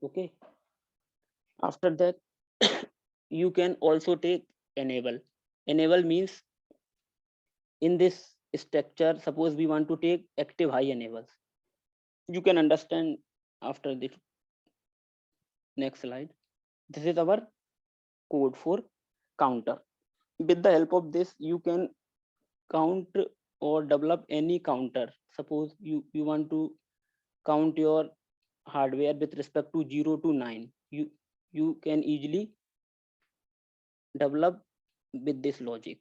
Okay. After that, you can also take enable. Enable means in this structure, suppose we want to take active high enables. You can understand after this next slide. This is our code for counter. With the help of this, you can count or develop any counter. Suppose you want to count your hardware with respect to 0 to 9. You can easily develop with this logic.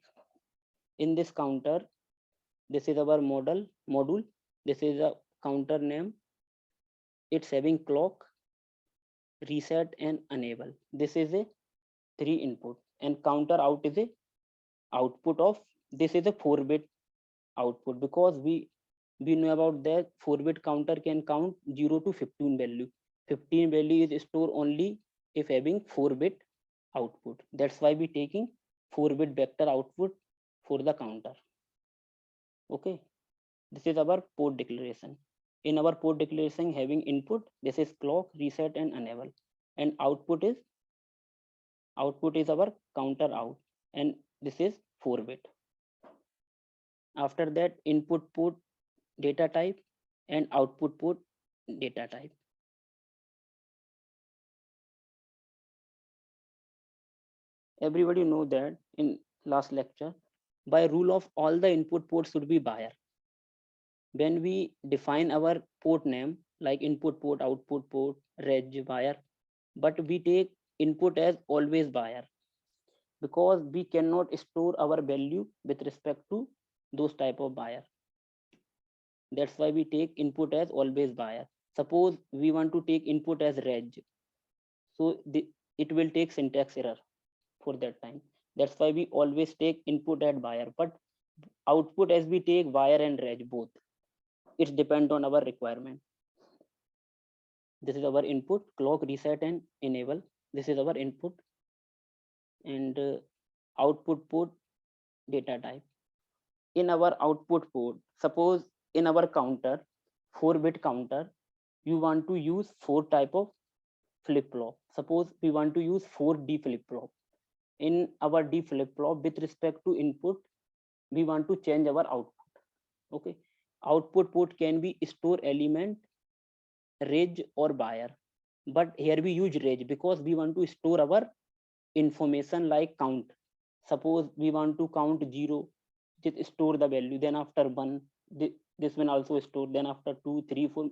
In this counter, this is our module. This is a counter name. It's having clock, reset, and enable. This is a three input, and counter out is a output of, this is a 4-bit output, because we know about that 4-bit counter can count 0 to 15 value. 15 value is stored only if having 4-bit output. That's why we taking 4-bit vector output for the counter. Okay. This is our port declaration. In our port declaration having input, this is clock, reset, and enable, and output is our counter out, and this is 4-bit. After that, input port data type and output port data type. Everybody know that in last lecture, by rule of all the input ports should be buyer. When we define our port name like input port, output port, reg, buyer, but we take input as always buyer, because we cannot store our value with respect to those type of buyer. That's why we take input as always buyer. Suppose we want to take input as reg, so it will take syntax error for that time. That's why we always take input at buyer, but output as we take wire and reg both. It depends on our requirement. This is our input, clock, reset, and enable. This is our input, and output port data type. In our output port, suppose in our counter, 4-bit counter, you want to use 4 type of flip flop. Suppose we want to use 4D flip flop. In our D flip flop, with respect to input, we want to change our output. Okay. Output port can be store element, reg, or buyer, but here we use reg because we want to store our information like count. Suppose we want to count 0, just store the value, then after 1, this one also store, then after 2, 3, 4.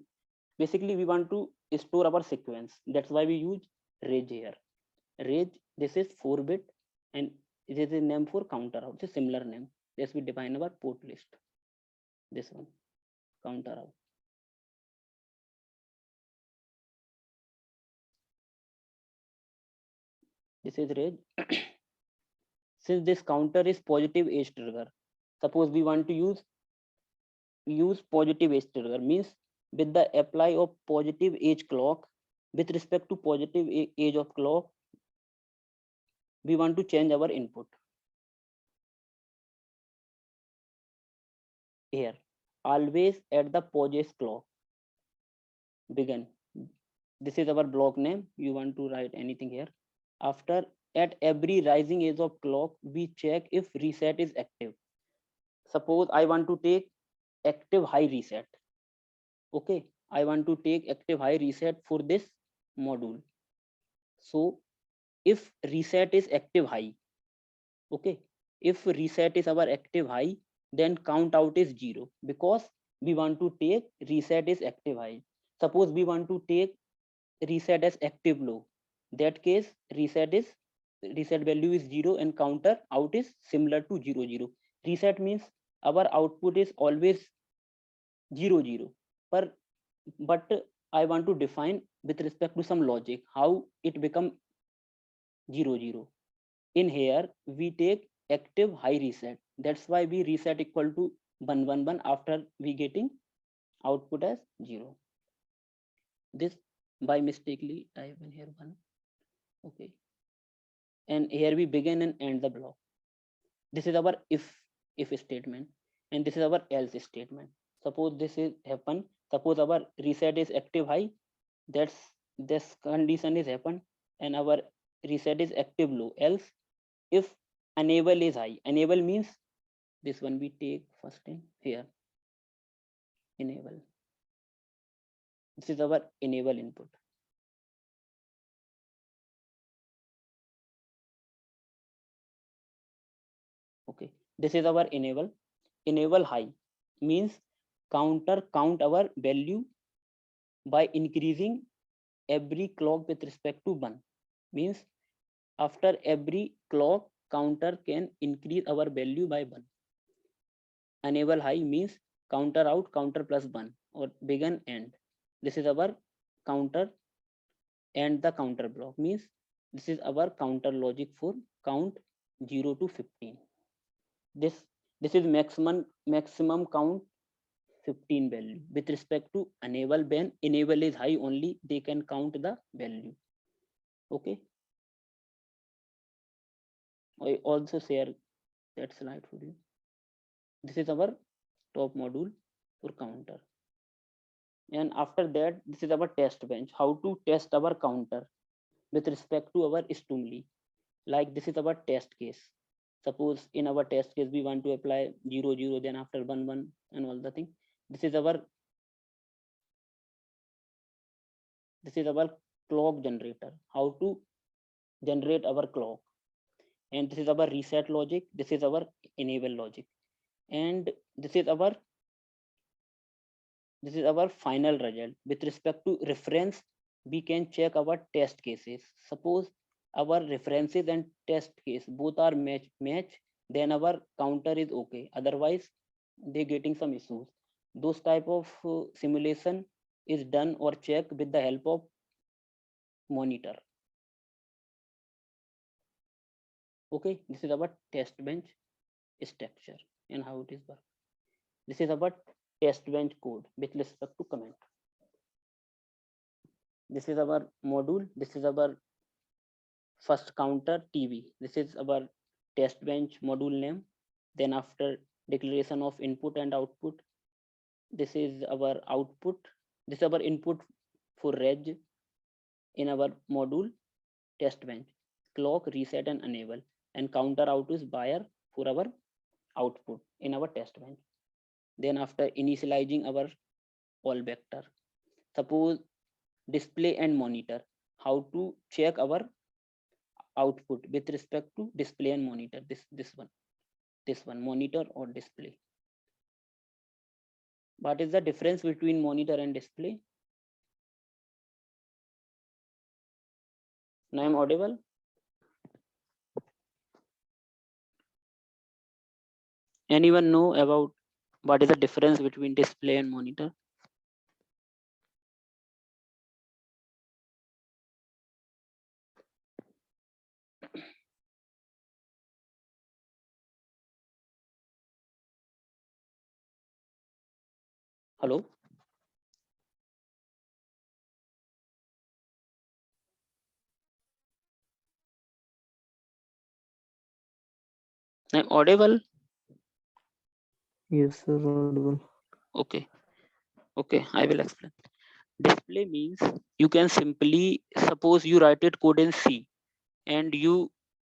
Basically we want to store our sequence. That's why we use reg here. Reg, this is 4-bit, and it is a name for counter out. It's a similar name. This we define our port list. This one, counter out. This is reg. Since this counter is positive edge trigger, suppose we want to use positive edge trigger, means with the apply of positive edge clock, with respect to positive edge of clock, we want to change our input. Here, always at the poses clock begin. This is our block name. You want to write anything here. After, at every rising edge of clock, we check if reset is active. Suppose I want to take active high reset. Okay, I want to take active high reset for this module. So if reset is active high, okay, if reset is our active high, then count out is 0, because we want to take reset is active high. Suppose we want to take reset as active low, that case reset value is 0 and counter out is similar to 0 0. Reset means our output is always 0 0, but I want to define with respect to some logic how it become 0 0. In here we take active high reset. That's why we reset equal to 1 1 1 after we getting output as 0. This by mistakenly type in here 1. Okay, and here we begin and end the block. This is our if statement, and this is our else statement. Suppose this is happen, suppose our reset is active high, that's this condition is happened and our reset is active low. Else, if enable is high, enable means this one we take first in here, enable. This is our enable input. Okay, this is our enable. Enable high means counter count our value by increasing every clock with respect to 1. Means after every clock, counter can increase our value by 1. Enable high means counter out, counter plus 1 or begin end. This is our counter, and the counter block means this is our counter logic for count 0 to 15. This is maximum count 15 value with respect to enable. When enable is high, only they can count the value. Okay, I also share that slide for you. This is our top module for counter, and after that this is our test bench, how to test our counter with respect to our stimuli. Like this is our test case. Suppose in our test case we want to apply 0 0, then after 1 1 and all the thing. This is our clock generator, how to generate our clock. And this is our reset logic, this is our enable logic, and this is our final result. With respect to reference, we can check our test cases. Suppose our references and test case both are match, then our counter is okay. Otherwise, they getting some issues. Those type of simulation is done or checked with the help of monitor. Okay, this is our test bench structure and how it is work. This is our test bench code with respect to comment. This is our module. This is our first counter TV. This is our test bench module name. Then after declaration of input and output, this is our output. This is our input for reg in our module test bench. Clock, reset and enable, and counter out is buyer for our output in our test bench. Then after initializing our all vector, suppose display and monitor, how to check our output with respect to display and monitor. This one monitor or display. What is the difference between monitor and display? Now I'm audible. Anyone know about what is the difference between display and monitor? Hello? I'm audible. Yes, sir, audible. Okay. Okay, I will explain. Display means you can simply suppose you write it code in C and you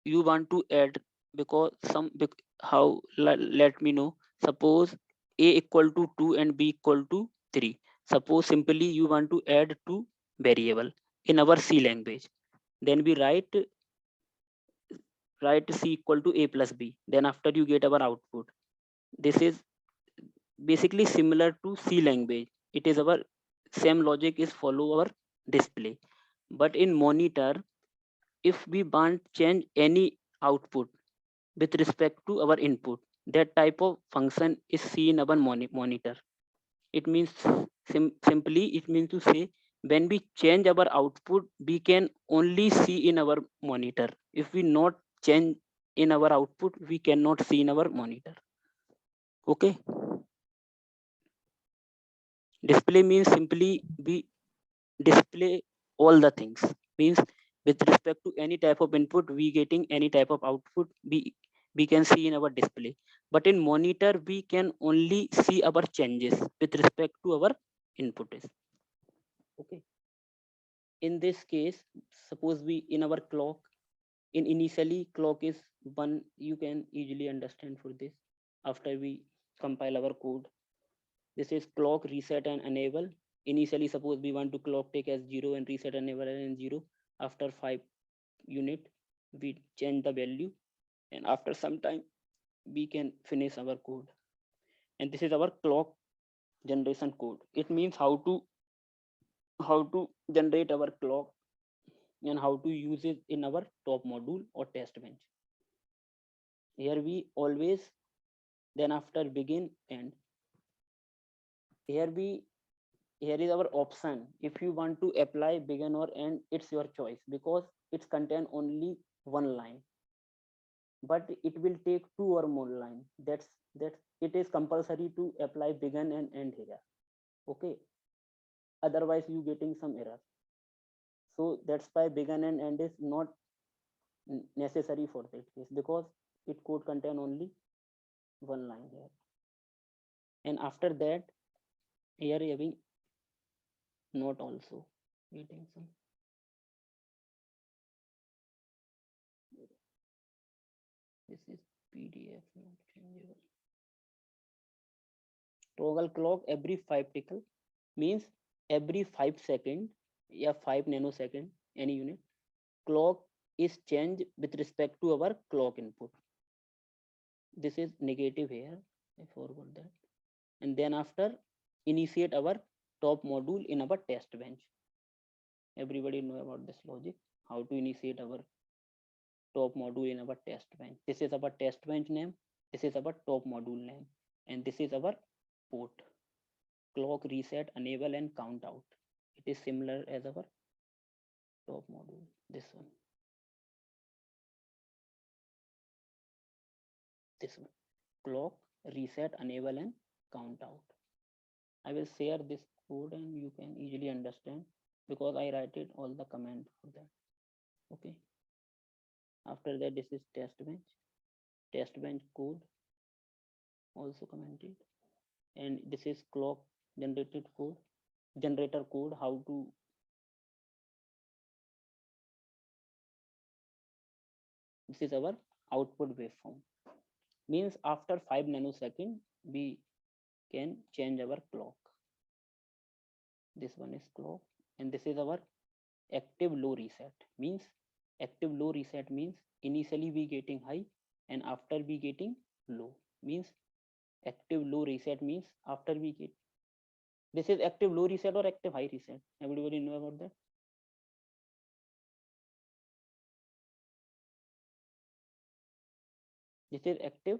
want to add because how let me know. Suppose a equal to 2 and b equal to 3. Suppose simply you want to add two variable in our C language. Then we write C equal to a plus b. Then after you get our output. This is basically similar to C language. It is our same logic is follow our display. But in monitor, if we want change any output with respect to our input, that type of function is seen in our monitor. It means simply it means to say when we change our output, we can only see in our monitor. If we not change in our output, we cannot see in our monitor. Okay. Display means simply we display all the things. Means with respect to any type of input, we getting any type of output we can see in our display. But in monitor, we can only see our changes with respect to our input is. Okay. In this case, suppose we in our clock, in initially clock is 1, you can easily understand for this. After we compile our code, this is clock reset and enable. Initially suppose we want to clock take as 0 and reset enable and 0. After 5 unit we change the value, and after some time we can finish our code. And this is our clock generation code. It means how to generate our clock and how to use it in our top module or test bench. Here we always, then after begin end, here we, here is our option. If you want to apply begin or end, it's your choice, because it's contain only one line, but it will take two or more line. That's it is compulsory to apply begin and end here. Okay, otherwise you getting some error. So that's why begin and end is not necessary for that case, because it could contain only one line here. And after that, here having not also getting some, this is PDF not changeable. Toggle clock every 5 tickle means every 5 second, yeah, 5 nanosecond, any unit, clock is changed with respect to our clock input. This is negative here, I forgot that. And then after initiate our top module in our test bench. Everybody know about this logic, how to initiate our top module in our test bench. This is our test bench name, this is our top module name, and this is our port. Clock reset enable and count out, it is similar as our top module, this one, this one, clock reset enable and count out. I will share this code and you can easily understand, because I write it all the command for that. Okay, after that this is test bench code also commented, and this is clock generated code, generator code, how to, this is our output waveform. Means after 5 nanosecond we can change our clock. This one is clock, and this is our active low reset. Means active low reset means initially we getting high and after we getting low. Means active low reset means after we get, this is active low reset or active high reset, everybody know about that? This is active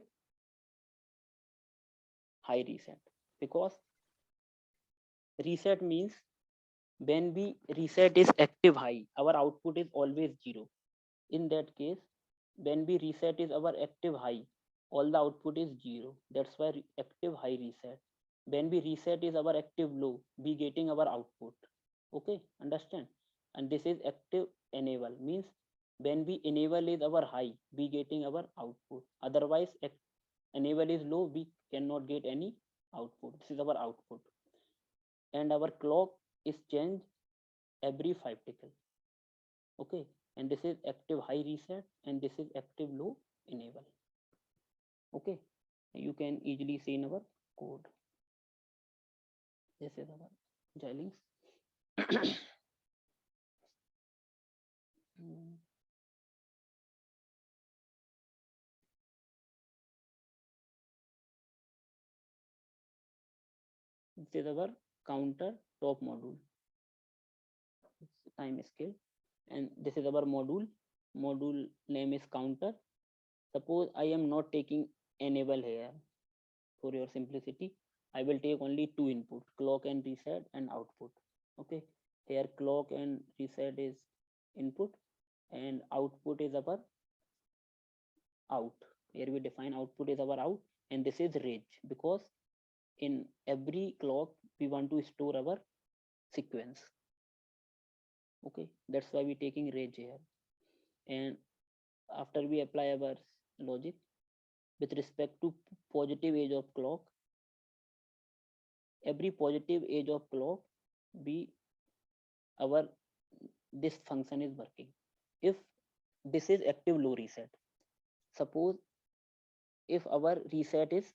high reset, because reset means when we reset is active high, our output is always 0. In that case, when we reset is our active high, all the output is 0. That's why active high reset. When we reset is our active low, we getting our output. Okay, understand? And this is active enable means when we enable is our high, we getting our output. Otherwise, enable is low, we cannot get any output. This is our output. And our clock is changed every 5 tickle. Okay, and this is active high reset and this is active low enable. Okay, you can easily see in our code. This is our Xilinx. This is our counter top module, time scale, and this is our module name is counter. Suppose I am not taking enable here, for your simplicity I will take only two input, clock and reset and output. Okay, here clock and reset is input and output is our out. Here we define output is our out, and this is range, because in every clock we want to store our sequence. Okay, that's why we taking range here. And after we apply our logic with respect to positive edge of clock, every positive edge of clock, we our this function is working. If this is active low reset, suppose if our reset is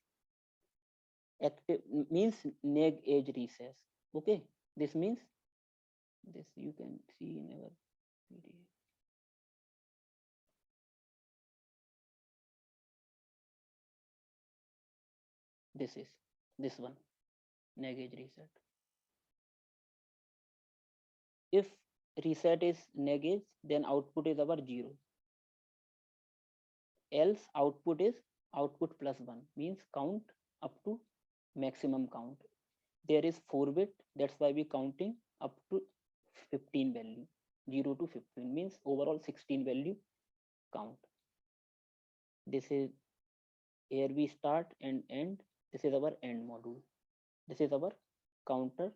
active, means neg age recess. Okay, this means this you can see in our PDF. This is this one, neg age reset. If reset is neg age, then output is our 0. Else output is output plus 1, means count up to maximum count. There is 4 bit, that's why we counting up to 15 value. 0 to 15 means overall 16 value count. This is here we start and end. This is our end module. This is our counter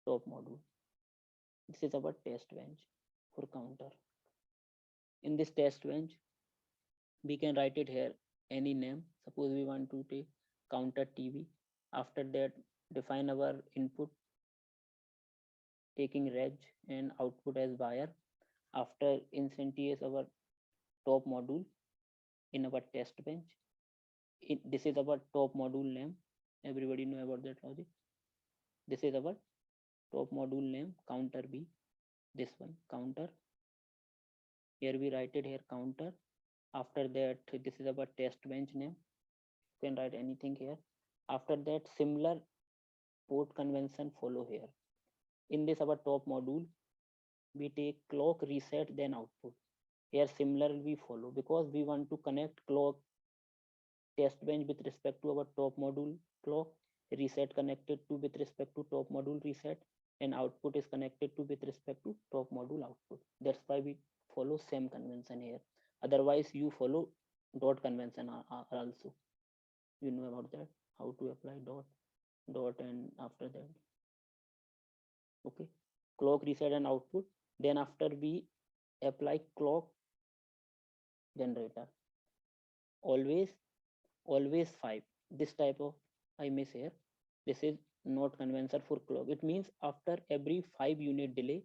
top module. This is our test bench for counter. In this test bench, we can write it here any name. Suppose we want to take counter TV. After that, define our input taking reg and output as wire. After instantiate our top module in our test bench. This is our top module name. Everybody know about that logic. This is our top module name, counter B. This one, counter. Here we write it here, counter. After that, this is our test bench name. You can write anything here. After that, similar port convention follow here. In this our top module, we take clock reset then output. Here similar we follow because we want to connect clock test bench with respect to our top module clock, reset connected to with respect to top module reset, and output is connected to with respect to top module output. That's why we follow same convention here. Otherwise you follow dot convention also. You know about that, how to apply dot and after that. Okay, clock reset and output. Then after we apply clock generator, always 5. This type of I miss here. This is not convention for clock. It means after every 5 unit delay,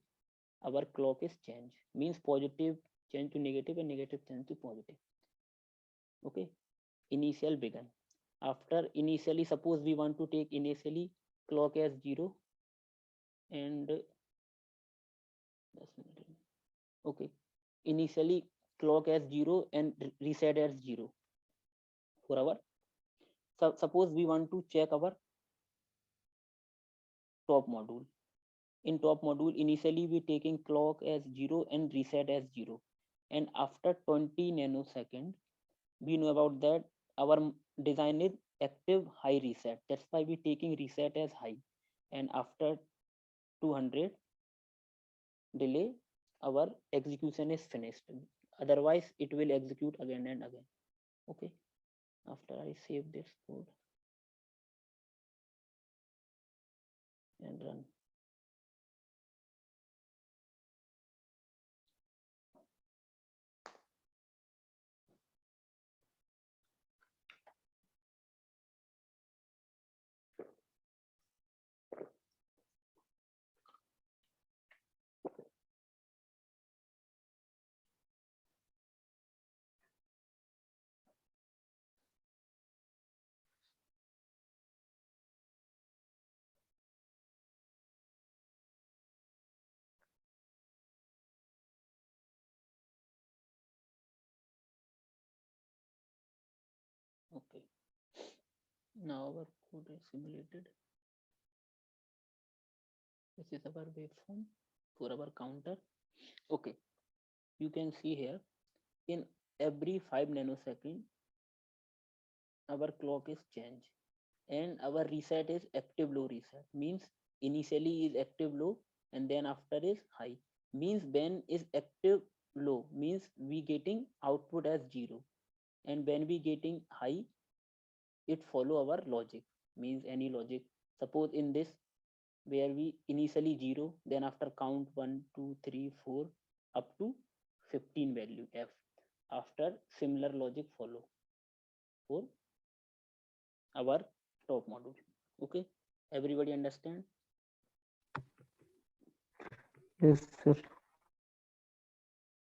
our clock is changed. Means positive change to negative and negative change to positive. Okay, initial begun. After initially, suppose we want to take initially clock as 0 and okay, initially clock as 0 and reset as 0 for our. So suppose we want to check our top module. In top module, initially we taking clock as 0 and reset as 0. And after 20 nanosecond, we know about that our design is active high reset. That's why we taking reset as high. And after 200 delay, our execution is finished. Otherwise, it will execute again and again. Okay. After I save this code and run. Okay. Now our code is simulated. This is our waveform for our counter. Okay. You can see here in every 5 nanosecond, our clock is changed and our reset is active low reset. Means initially is active low and then after is high. Means when is active low means we getting output as 0 and when we getting high it follow our logic, means any logic. Suppose in this where we initially 0 then after count 1 2 3 4 up to 15 value f. After similar logic follow for our top module. Okay, everybody understand? Yes, sir.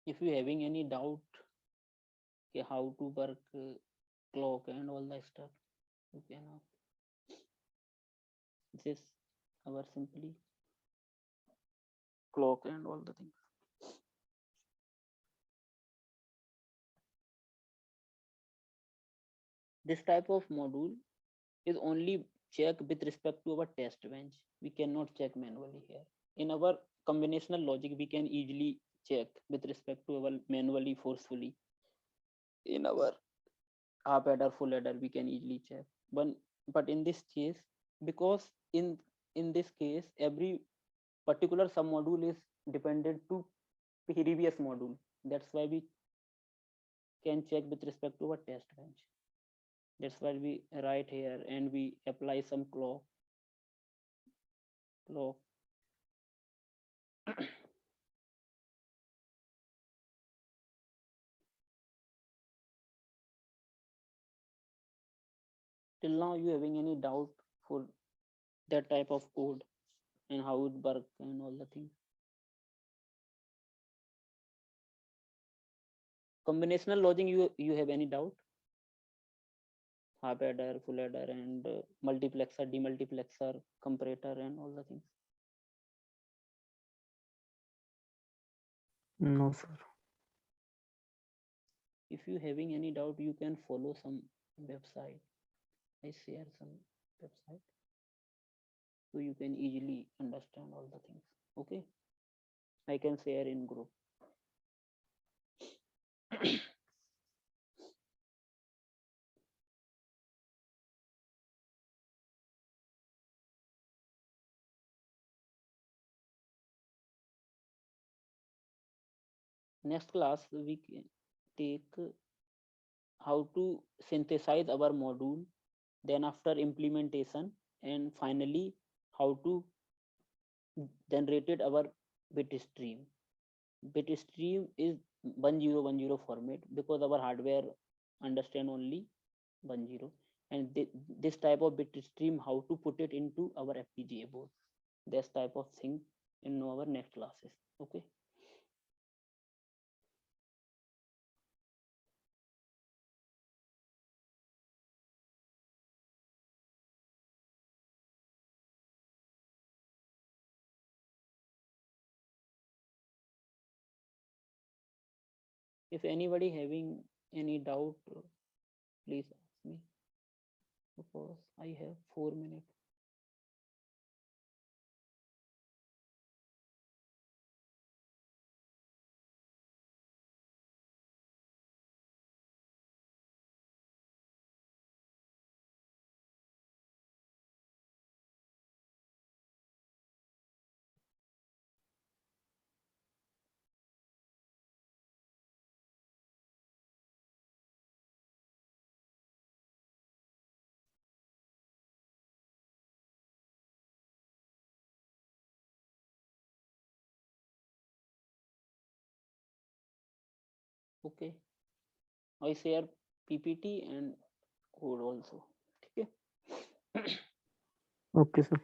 If you having any doubt how to work clock and all that stuff, you can ask. This is our simply clock and all the things. This type of module is only check with respect to our test bench. We cannot check manually here. In our combinational logic, we can easily check with respect to our manually forcefully. In our half adder, full adder, we can easily check. But in this case, because in this case, every particular sub module is dependent to previous module. That's why we can check with respect to our test bench. That's why we write here and we apply some clock. Till now, you having any doubt for that type of code and how it works and all the things? Combinational logic, you have any doubt? Half adder, full adder, and multiplexer, demultiplexer, comparator, and all the things. No, sir. If you having any doubt, you can follow some website. I share some website so you can easily understand all the things. Okay, I can share in group. Next class we can take how to synthesize our module, then after implementation, and finally how to generate our bit stream. Bit stream is 1010 format because our hardware understand only 10, and this type of bit stream how to put it into our FPGA board. This type of thing in our next classes. Okay. If anybody having any doubt, please ask me because I have 4 minutes. Okay, I share PPT and code also. Okay. Okay, sir.